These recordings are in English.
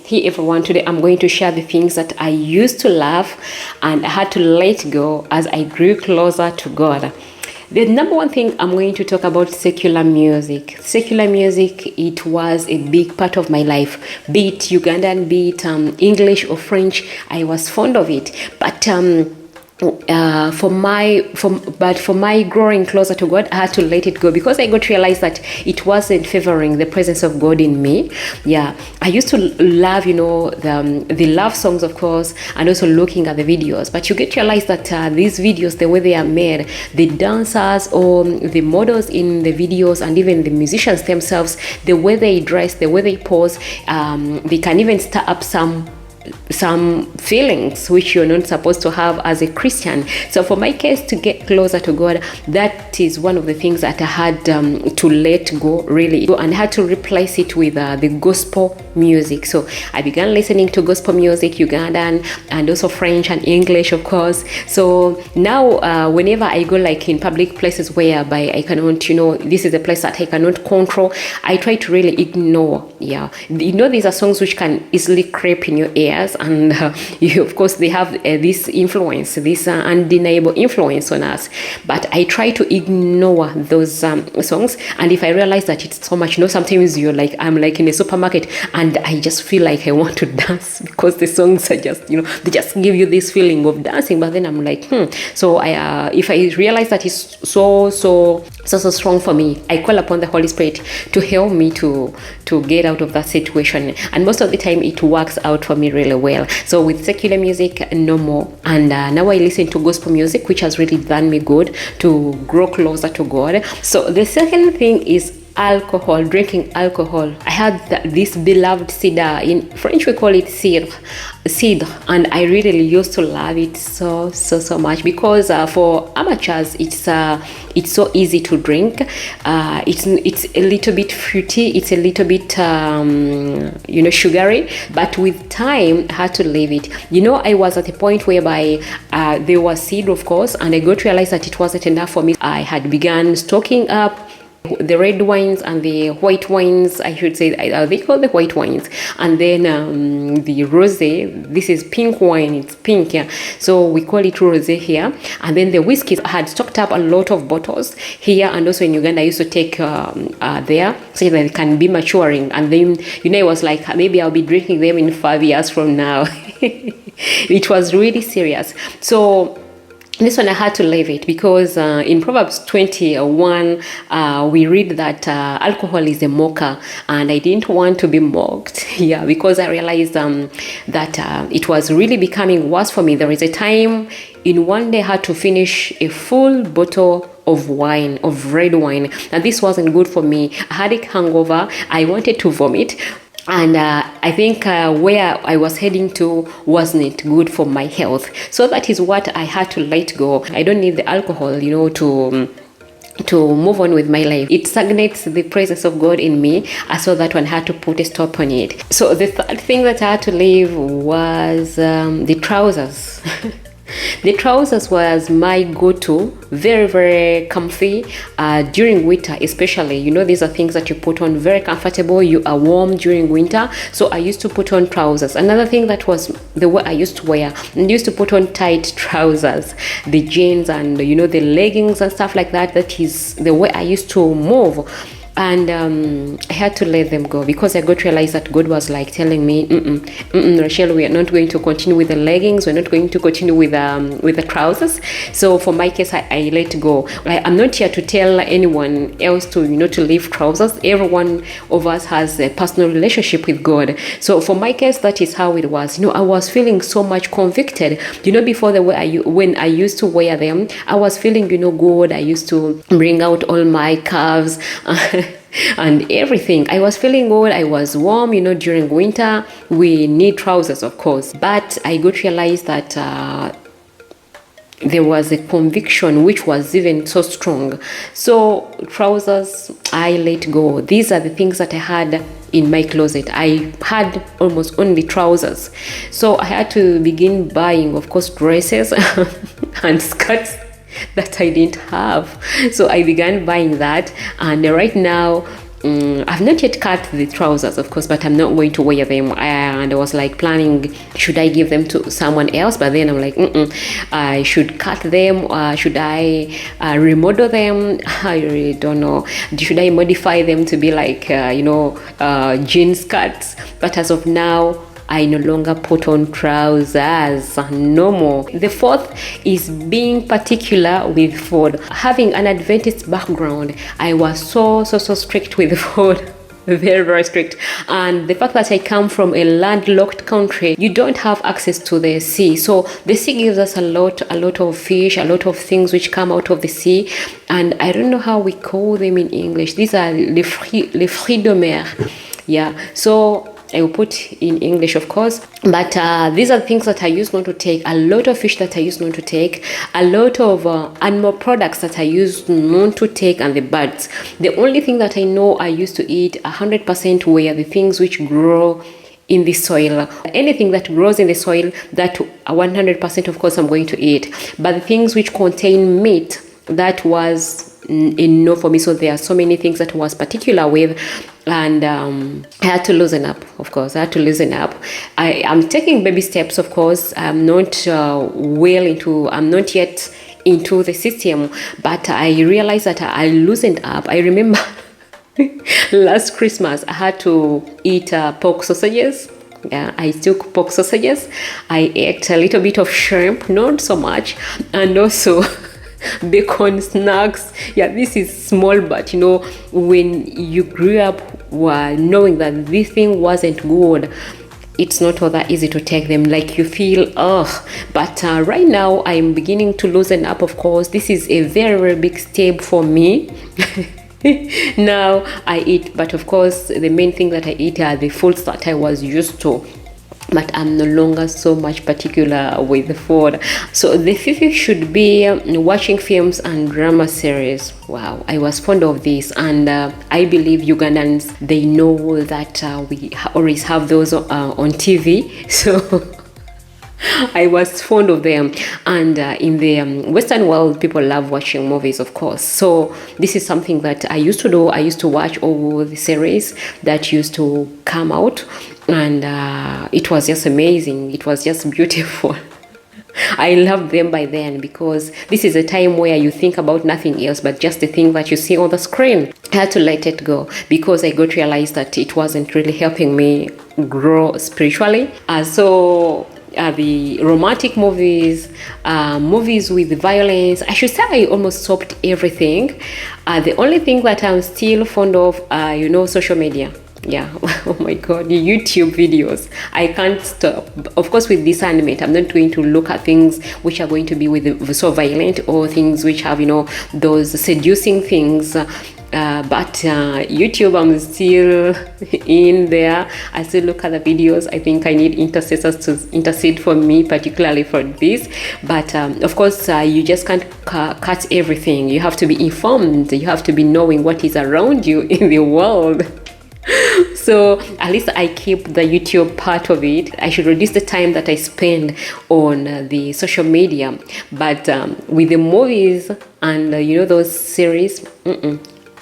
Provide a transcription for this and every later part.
Hey everyone, today I'm going to share the things that I used to love and I had to let go as I grew closer to God. The number one thing I'm going to talk about secular music. Secular music, it was a big part of my life. Be it Ugandan, be it English or French, I was fond of it. But for my growing closer to God, I had to let it go because I got to realize that it wasn't favoring the presence of God in me. Yeah, I used to love, the love songs, of course, and also looking at the videos. But you get to realize that these videos, the way they are made, the dancers or the models in the videos, and even the musicians themselves, the way they dress, the way they pose, they can even stir up some feelings which you're not supposed to have as a Christian. So for my case, to get closer to God, that is one of the things that I had to let go, really, and I had to replace it with the gospel music. So I began listening to gospel music, Ugandan and also French and English, of course. So now whenever I go like in public places whereby I cannot, this is a place that I cannot control, I try to really ignore. Yeah, these are songs which can easily creep in your ear, and of course they have this influence, this undeniable influence on us, but I try to ignore those songs. And if I realize that it's so much, sometimes I'm like in a supermarket and I just feel like I want to dance because the songs are just, they just give you this feeling of dancing, but then I'm like so if I realize that it's so strong for me, I call upon the Holy Spirit to help me to get out of that situation, and most of the time it works out for me really well. So with secular music, no more, and now I listen to gospel music, which has really done me good to grow closer to God. So the second thing is alcohol, drinking alcohol. I had this beloved cider, in French we call it cidre, and I really used to love it so much because for amateurs it's so easy to drink. It's a little bit fruity, it's a little bit sugary, but with time I had to leave it. I was at a point whereby there was cidre, of course, and I got to realize that it wasn't enough for me. I had begun stocking up the red wines and the white wines, I should say, they call the white wines, and then the rosé. This is pink wine, it's pink, yeah, so we call it rosé here. And then the whiskeys, I had stocked up a lot of bottles here, and also in Uganda I used to take there so that it can be maturing, and then I was like, maybe I'll be drinking them in 5 years from now. It was really serious. So this one I had to leave it because in Proverbs 21 we read that alcohol is a mocker, and I didn't want to be mocked. Yeah, because I realized that it was really becoming worse for me. There is a time in one day I had to finish a full bottle of wine, of red wine, and this wasn't good for me. I had a hangover, I wanted to vomit, and I think where I was heading to wasn't good for my health. So that is what I had to let go. I don't need the alcohol, to move on with my life. It stagnates the presence of God in me. I saw that one, had to put a stop on it. So the third thing that I had to leave was the trousers. The trousers was my go-to, very, very comfy during winter, especially. These are things that you put on, very comfortable. You are warm during winter, so I used to put on trousers. Another thing that was the way I used to wear, I used to put on tight trousers, the jeans and the leggings and stuff like that. That is the way I used to move. And I had to let them go because I got to realize that God was like telling me, Rachel, we are not going to continue with the leggings. We're not going to continue with the trousers. So for my case, I let go. I'm not here to tell anyone else to leave trousers. Every one of us has a personal relationship with God. So for my case, that is how it was. I was feeling so much convicted. Before when I used to wear them, I was feeling good. I used to bring out all my calves. And everything. I was feeling good. I was warm, during winter. We need trousers, of course. But I got to realize that there was a conviction which was even so strong. So trousers, I let go. These are the things that I had in my closet. I had almost only trousers. So I had to begin buying, of course, dresses and skirts that I didn't have. So I began buying that, and right now I've not yet cut the trousers, of course, but I'm not going to wear them. And I was like planning, should I give them to someone else? But then I'm like, I should cut them. Should I remodel them? I really don't know. Should I modify them to be like, jeans cuts? But as of now, I no longer put on trousers, no more. The fourth is being particular with food. Having an Adventist background, I was so strict with food. Very strict. And the fact that I come from a landlocked country, you don't have access to the sea. So the sea gives us a lot of fish, a lot of things which come out of the sea. And I don't know how we call them in English. These are les fruits de mer. Yeah. So I will put in English, of course, but these are things that I used not to take. A lot of fish that I used not to take, a lot of animal products that I used not to take, and the birds. The only thing that I know I used to eat 100% were the things which grow in the soil. Anything that grows in the soil, that 100% of course I'm going to eat. But the things which contain meat, that was a no for me. So there are so many things that I was particular with, and I had to loosen up. Of course, I had to loosen up. I'm taking baby steps. Of course, I'm not I'm not yet into the system, but I realized that I loosened up. I remember last Christmas I had to eat pork sausages. Yeah, I took pork sausages. I ate a little bit of shrimp, not so much, and also bacon snacks. Yeah, this is small, but when you grew up knowing that this thing wasn't good, it's not all that easy to take them. Like you feel, but right now I'm beginning to loosen up. Of course, this is a very big step for me. Now I eat, but of course the main thing that I eat are the foods that I was used to. But I'm no longer so much particular with the food. So the fifth should be watching films and drama series. Wow, I was fond of this, and I believe Ugandans, they know that we always have those on TV. So I was fond of them. And in the Western world, people love watching movies, of course. So this is something that I used to do. I used to watch all the series that used to come out, and it was just amazing. It was just beautiful. I loved them by then, because this is a time where you think about nothing else but just the thing that you see on the screen. I had to let it go, because I got to realize that it wasn't really helping me grow spiritually. The romantic movies, movies with violence, I should say I almost stopped everything. The only thing that I'm still fond of, social media. Yeah, oh my god, the YouTube videos, I can't stop. Of course, with discernment, I'm not going to look at things which are going to be so violent, or things which have those seducing things. But YouTube, I'm still in there. I still look at the videos. I think I need intercessors to intercede for me, particularly for this. But of course, you just can't cut everything. You have to be informed. You have to be knowing what is around you in the world. So at least I keep the YouTube part of it. I should reduce the time that I spend on the social media. But with the movies and those series,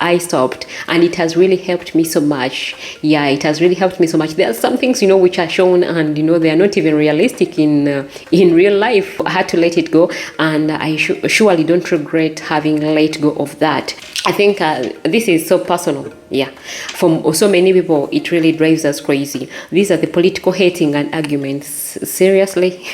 I stopped, and it has really helped me so much. Yeah, it has really helped me so much. There are some things which are shown, and they are not even realistic in real life. I had to let it go, and I surely don't regret having let go of that. I think this is so personal. Yeah, for so many people, it really drives us crazy. These are the political hating and arguments. Seriously.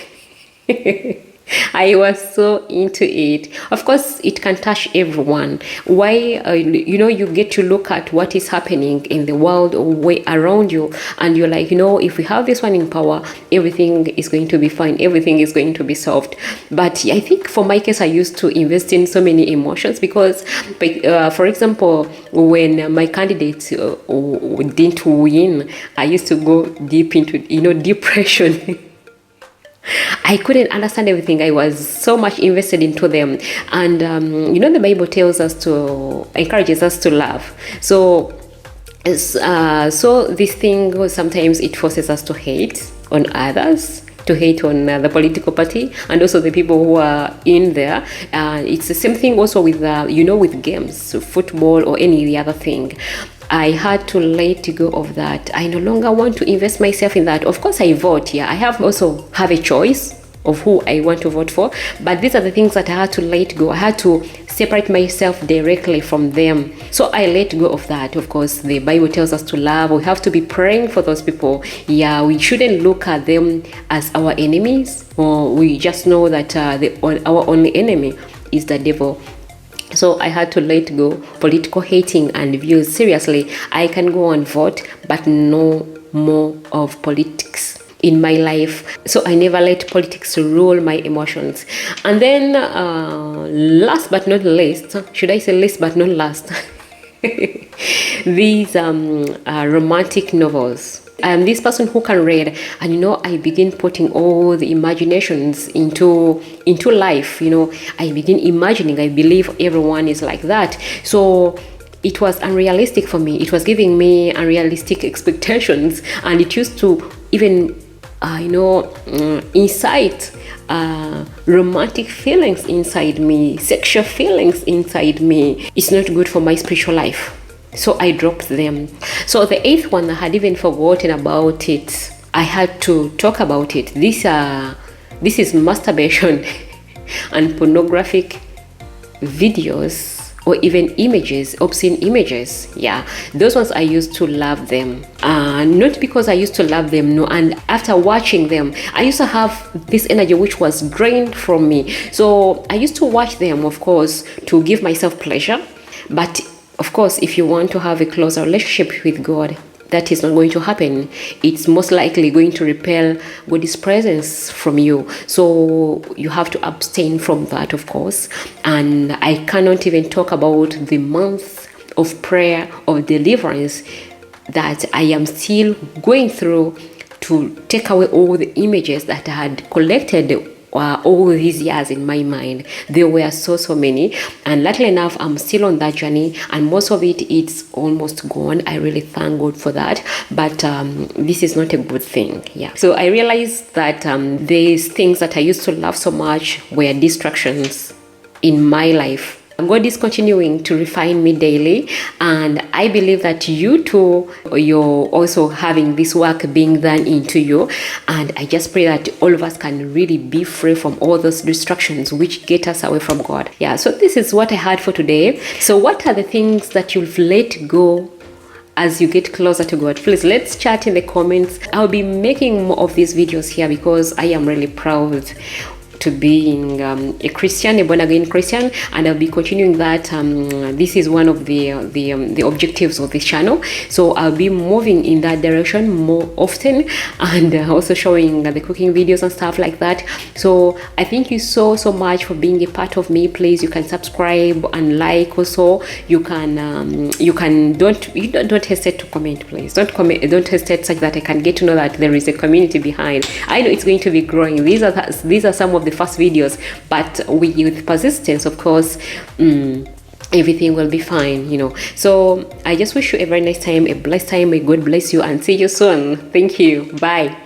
I was so into it. Of course, it can touch everyone. Why, you get to look at what is happening in the world or way around you, and you're like, if we have this one in power, everything is going to be fine. Everything is going to be solved. But I think for my case, I used to invest in so many emotions, because, for example, when my candidate didn't win, I used to go deep into, depression. I couldn't understand everything. I was so much invested into them. And, the Bible encourages us to love. So this thing, sometimes it forces us to hate on others, to hate on the political party, and also the people who are in there. It's the same thing also with, with games, football or any other thing. I had to let go of that. I no longer want to invest myself in that. Of course I vote, I have also have a choice of who I want to vote for, but these are the things that I had to let go. I had to separate myself directly from them. So I let go of that. Of course, the Bible tells us to love. We have to be praying for those people. We shouldn't look at them as our enemies, or we just know that our only enemy is the devil. So I had to let go political hating and views. Seriously, I can go and vote, but no more of politics in my life. So I never let politics rule my emotions. And then last but not least, should I say least but not last, these romantic novels. I am this person who can read, and I begin putting all the imaginations into life. I begin imagining. I believe everyone is like that. So it was unrealistic for me. It was giving me unrealistic expectations, and it used to even incite romantic feelings inside me, sexual feelings inside me. It's not good for my spiritual life. So I dropped them. So the eighth one, I had even forgotten about it. I had to talk about it. This is masturbation and pornographic videos, or even images, obscene images. Those ones I used to love them. Not because I used to love them, no. And after watching them, I used to have this energy which was drained from me. So I used to watch them, of course, to give myself pleasure. But of course, if you want to have a closer relationship with God, that is not going to happen. It's most likely going to repel God's presence from you. So you have to abstain from that, of course. And I cannot even talk about the month of prayer, of deliverance, that I am still going through to take away all the images that I had collected all these years in my mind. There were so many, and luckily enough, I'm still on that journey, and most of it's almost gone. I really thank God for that. But this is not a good thing. So I realized that these things that I used to love so much were distractions in my life. God is continuing to refine me daily, and I believe that you too, you're also having this work being done into you. And I just pray that all of us can really be free from all those distractions which get us away from God. So this is what I had for today. So what are the things that you've let go as you get closer to God? Please, let's chat in the comments. I'll be making more of these videos here because I am really proud to being a Christian, a born-again Christian, and I'll be continuing that. This is one of the objectives of this channel, so I'll be moving in that direction more often, and also showing the cooking videos and stuff like that. So I thank you so much for being a part of me. Please, you can subscribe and like. Also, you can don't hesitate to comment. Please don't hesitate, such that I can get to know that there is a community behind. I know it's going to be growing. These are some of the first videos, but with persistence, of course, everything will be fine. So I just wish you a very nice time, a blessed time. May God bless you, and see you soon. Thank you. Bye.